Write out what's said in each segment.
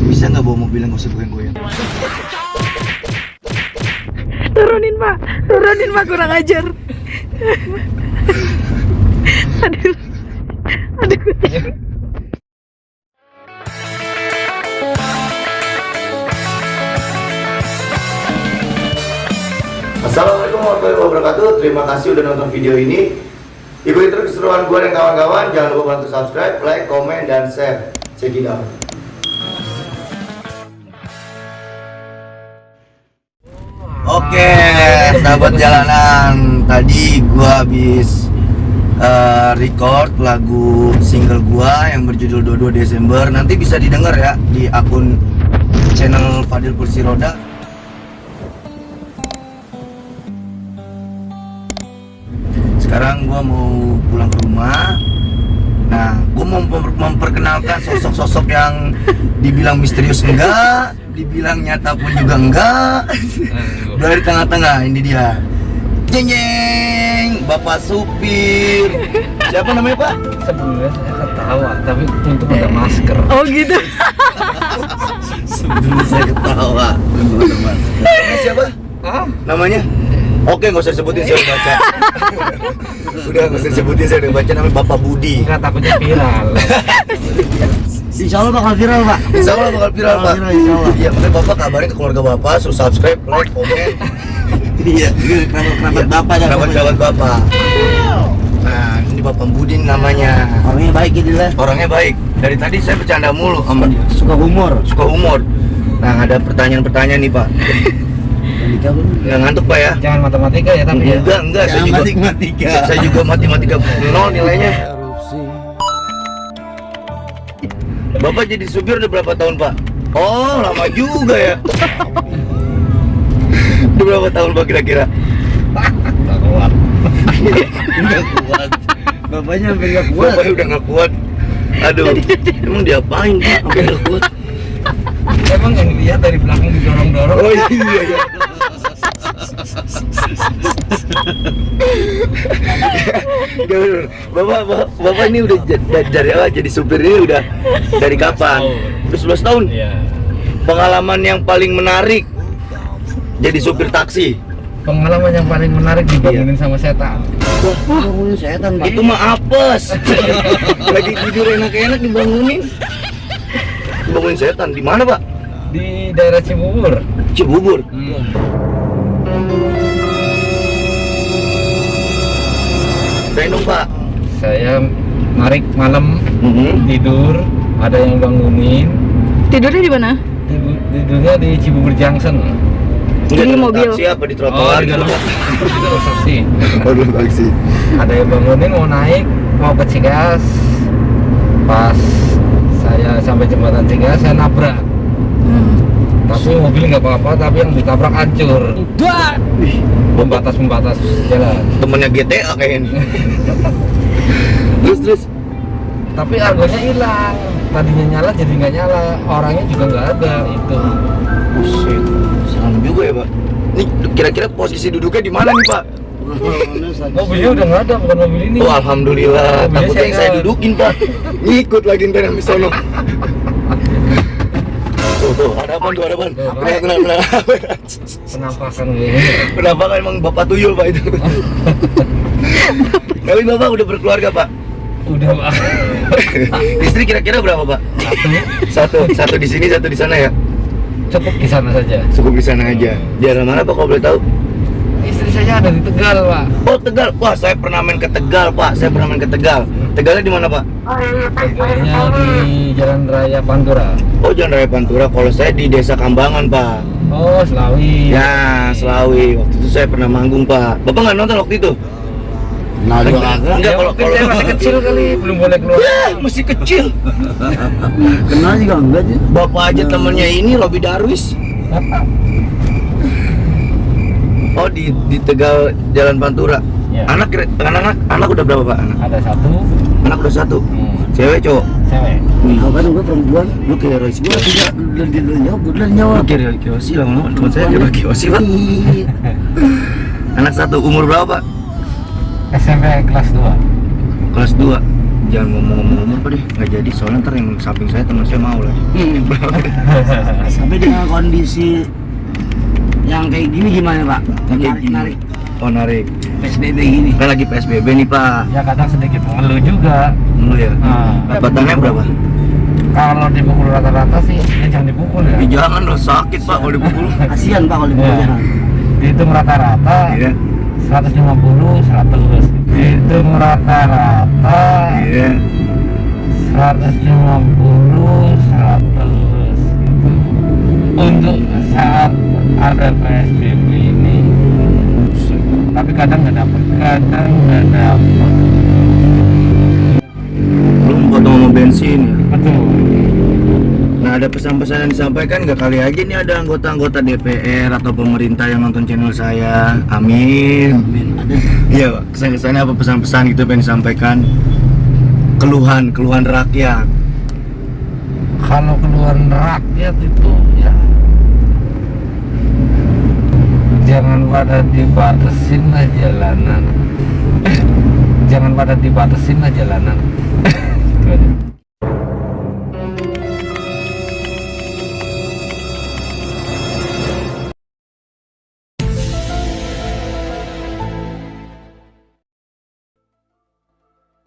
Bisa nggak bawa mobil yang gak usah goyang-goyang? Turunin pak, kurang ajar. Aduh. Assalamualaikum warahmatullahi wabarakatuh. Terima kasih udah nonton video ini. Ikuti terus keseruan gue dan kawan-kawan. Jangan lupa bantu subscribe, like, komen, dan share. Check it out. Oke, sahabat jalanan. Tadi gua habis record lagu single gua yang berjudul 22 Desember. Nanti bisa didengar ya di akun channel Fadil Kursi Roda. Sekarang gua mau pulang ke rumah. Nah, gua mau memperkenalkan sosok-sosok yang dibilang misterius enggak, dibilang nyata pun juga enggak. Dari tengah-tengah, ini dia. Jeng jeng, Bapak supir. Siapa namanya, Pak? Sebelumnya saya ketawa, tapi untuk ada masker. Oh gitu. Sebelum saya ketawa, untung ada masker. Namanya siapa? Hah? Namanya? Oke, nggak usah disebutin, saya udah baca. Udah, nggak usah disebutin, saya udah baca. Namanya Bapak Budi. Enggak, takutnya viral. Insya Allah bakal viral, Pak. Insya Allah bakal viral, Pak. Insya Allah. Iya, makanya Bapak kabarin ke keluarga Bapak, suruh subscribe, like, komen. Iya, kerabat Bapak dan Kerabat Bapak. Nah, ini Bapak Budi namanya. orangnya baik gitu lah. Orangnya baik. Dari tadi saya bercanda mulu sama dia. Suka humor. Suka humor. Nah, ada pertanyaan-pertanyaan nih, Pak. Nggak ngantuk, Pak ya? Jangan matematika ya, tapi ya. Enggak, saya juga matematika. Saya juga matematika 0 nilainya. Bapak jadi supir udah berapa tahun, Pak? Oh, lama juga ya. Udah berapa tahun, Pak, kira-kira? Nggak kuat. Nggak kuat. Bapaknya sampai nggak kuat. Bapaknya udah nggak kuat. Aduh, emang diapain, Pak? Sampai nggak kuat. Emang yang dilihat dari belakang didorong-dorong. Oh iya, iya. Bapak ini udah dari awal jadi supir ini udah dari kapan? Udah 11 tahun. Iya. Pengalaman yang paling menarik jadi supir taksi. Pengalaman yang paling menarik dibangunin sama setan. Bangunin setan, Pak. Itu mah apes. Lagi tidur enak-enak dibangunin. Dibangunin setan. Di mana, Pak? Di daerah Cibubur. Cibubur. Ceritain dong, Pak. Saya narik malam, Mhm. tidur, ada yang bangunin. Tidurnya di mana? Tidurnya di Cibubur Junction. Di mobil. Taksi apa di trotoar gitu, Pak? Itu taksi. Oh, di taksi. Ada yang bangunin mau naik, mau ke Cigas. Pas saya sampai jembatan Cigas, saya nabrak. Tapi mobil nggak apa-apa, tapi yang ditabrak hancur. Wih, Bapak Pembatas jalan. temennya GTA kayaknya. Terus. Tapi argonya hilang. Tadinya nyala jadi nggak nyala. Orangnya juga nggak ada. Itu. Buset, serem juga ya, Pak. Ini kira-kira posisi duduknya di mana nih, Pak? Mobilnya udah nggak ada, bukan mobil ini. Oh, alhamdulillah. Mobilnya Takutnya yang saya nggak- dudukin, Pak. Ngikut lagi ntar yang misono. Tuh, ada apaan tuh, ada apaan? Kenapa? Penampakan ini. Kenapa kan emang Bapak tuyul, Pak, itu? Tapi Bapak udah berkeluarga, Pak? Udah, Pak. Istri kira-kira berapa, Pak? Satu di sini, satu di sana ya? Cukup di sana saja. Cukup di sana aja. Daerah mana, Pak, kalau boleh tahu? Istri saya ada di Tegal, Pak. Oh, Tegal. Wah, saya pernah main ke Tegal, Pak. Saya pernah main ke Tegal. Tegalnya di mana, Pak? Tegalnya di Jalan Raya Pantura. Oh, Jalan Raya Pantura. Kalau saya di Desa Kambangan, Pak. Oh, Selawi. Ya, Selawi. Waktu itu saya pernah manggung, Pak. Bapak nggak nonton waktu itu? Nah, juga kagak. Enggak, kalau Mungkin saya masih kecil kali, belum boleh keluar. Ya, masih kecil. Kenal juga enggak sih. Bapak aja temennya ini Robi Darwis. Oh, di Tegal Jalan Pantura. Ya. Anak udah berapa, Pak? Ada satu. Anak udah satu. Cewek, cowok. Cewek. Kau kan gue perempuan. Lu kayak Royce Gue Kiyoshi. tidak belum Lu nyawa. kayak Royce Kiyoshi lama-lama. Teman saya kayak Royce Kiyoshi, Pak. Anak satu, umur berapa, Pak? SMP kelas 2. Kelas 2. Jangan ngomong-ngomong umur Pak deh, nggak jadi soalnya ntar yang samping saya teman saya mau lah. Sampai dengan kondisi yang kayak gini gimana Pak? Yang kayak gini. Narik Oh narik. PSBB gini. Kan lagi PSBB nih Pak. Ya kadang sedikit mengeluh juga. Dulu ya. Batannya berapa? Kalau dipukul rata-rata sih, ya jangan dipukul ya. Jangan loh, sakit Pak kalau dipukul. Kasihan Pak kalau dipukul Ya. jangan. Dihitung rata-rata Iya. 150, 100. Dihitung rata-rata Iya. 150, 100 gitu. Untuk saat ada PSBB ini, tapi kadang nggak dapet. Belum potong sama bensin ya. Betul. Nah ada pesan-pesan yang disampaikan nggak kali aja nih ada anggota-anggota DPR atau pemerintah yang nonton channel saya. Amin. Iya Pak, kesan-kesannya apa pesan-pesan gitu yang disampaikan? Keluhan rakyat. Kalau keluhan rakyat itu ya jangan pada dibatasin lah jalanan. Jangan pada dibatasin lah jalanan. Gitu aja.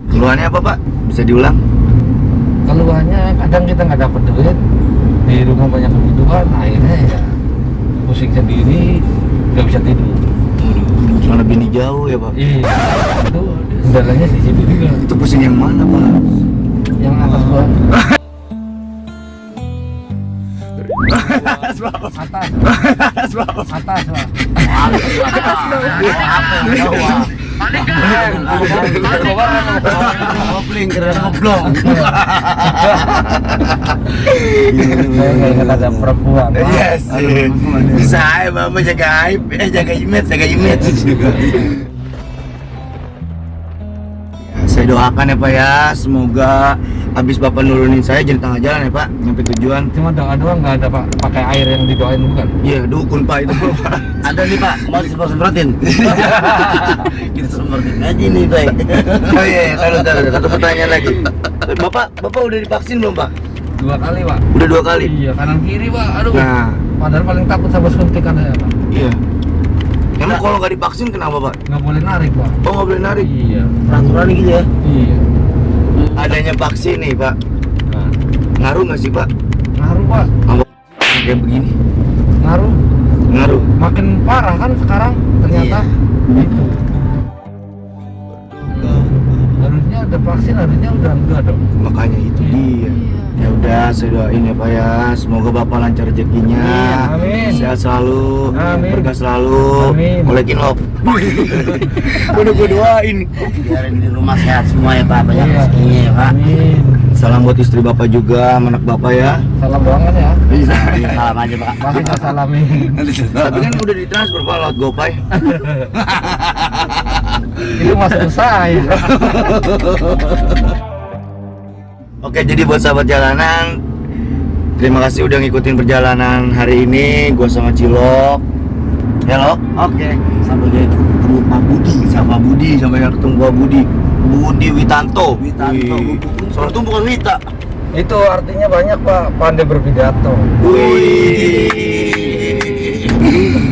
Keluhannya apa Pak? Bisa diulang? Keluhannya kadang kita nggak dapat duit, di rumah banyak kebutuhan, akhirnya ya pusing sendiri, nggak bisa tidur. Mana bini jauh ya Pak? Iya, itu kendalanya di situ juga. Itu pusing yang mana Pak? Yang atas gua. Atas Pak. Atas, Atas Pak. atas lah. Kopling keren ngoblong. Saya nggak ingat ada perempuan. Iya sih. Bisa ya Bapak jaga aib, jaga image. Saya doakan ya Pak ya, semoga habis Bapak nurunin saya jadi tengah jalan ya Pak, nyampe tujuan. Cuma doa doang nggak ada Pak, pakai air yang didoain bukan? Iya, dukun Pak itu Pak. Ada nih Pak, mau disemprot-semprotin. Kita semprotin aja nih Pak. Oh iya, taruh. Satu pertanyaan lagi. Bapak udah divaksin belum Pak? 2 kali Pak. Udah 2 kali. Iya, kanan kiri Pak. Aduh. Nah, Padahal paling takut sama suntikan ya Pak. iya. Emang kalau nggak divaksin kenapa Pak? Nggak boleh narik Pak. Oh nggak boleh narik. Iya. Peraturan gitu ya. Iya. Adanya vaksin nih Pak, Nah, ngaruh nggak sih Pak? ngaruh Pak. Sama kayak begini, Ngaruh. ngaruh. Makin parah kan sekarang ternyata. Gitu. Harusnya ada vaksin, harusnya udah enggak dong. Makanya itu dia. Ya udah, saya doain ya Pak ya, semoga Bapak lancar rezekinya, Amin. sehat selalu, Amin. berkah selalu, Amin. olekin love. Udah gue doain. Biarin di rumah sehat semua ya Pak, banyak Iya. rezekinya ya Pak. Amin. Salam buat istri Bapak juga, anak Bapak ya. Salam doang kan ya. Iya, salam aja Pak. Masih saya salamin. Tapi kan udah ditransfer Pak lewat GoPay. Itu masuk saya. Oke, jadi buat sahabat jalanan, terima kasih udah ngikutin perjalanan hari ini. Gua sama Cilok. Halo. Oke, sampai ketemu Pak Budi. Sama Budi, sampai ketemu Pak Budi. Budi Witanto. Witanto. Wih. Soalnya itu bukan Wita. Itu artinya banyak Pak, pandai berpidato. Wih.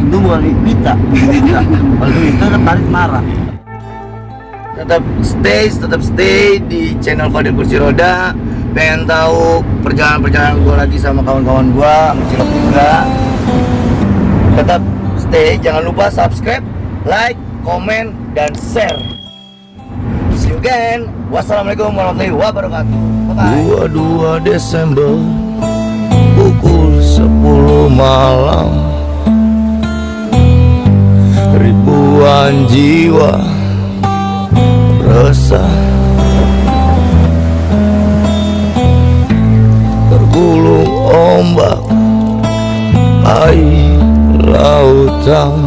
Itu bukan Wita. Kalau Wita kan tarik marah. Tetap stay di channel Fadil Kursi Roda. Pengen tahu perjalanan gue lagi sama kawan-kawan gue, sama Cilok juga. Tetap stay, jangan lupa subscribe, like, komen, dan share. See you again. Wassalamualaikum warahmatullahi wabarakatuh. Bye-bye. 22 Desember pukul 10 malam, ribuan jiwa resah, tergulung ombak air lautan,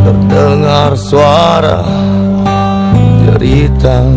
terdengar suara jeritan.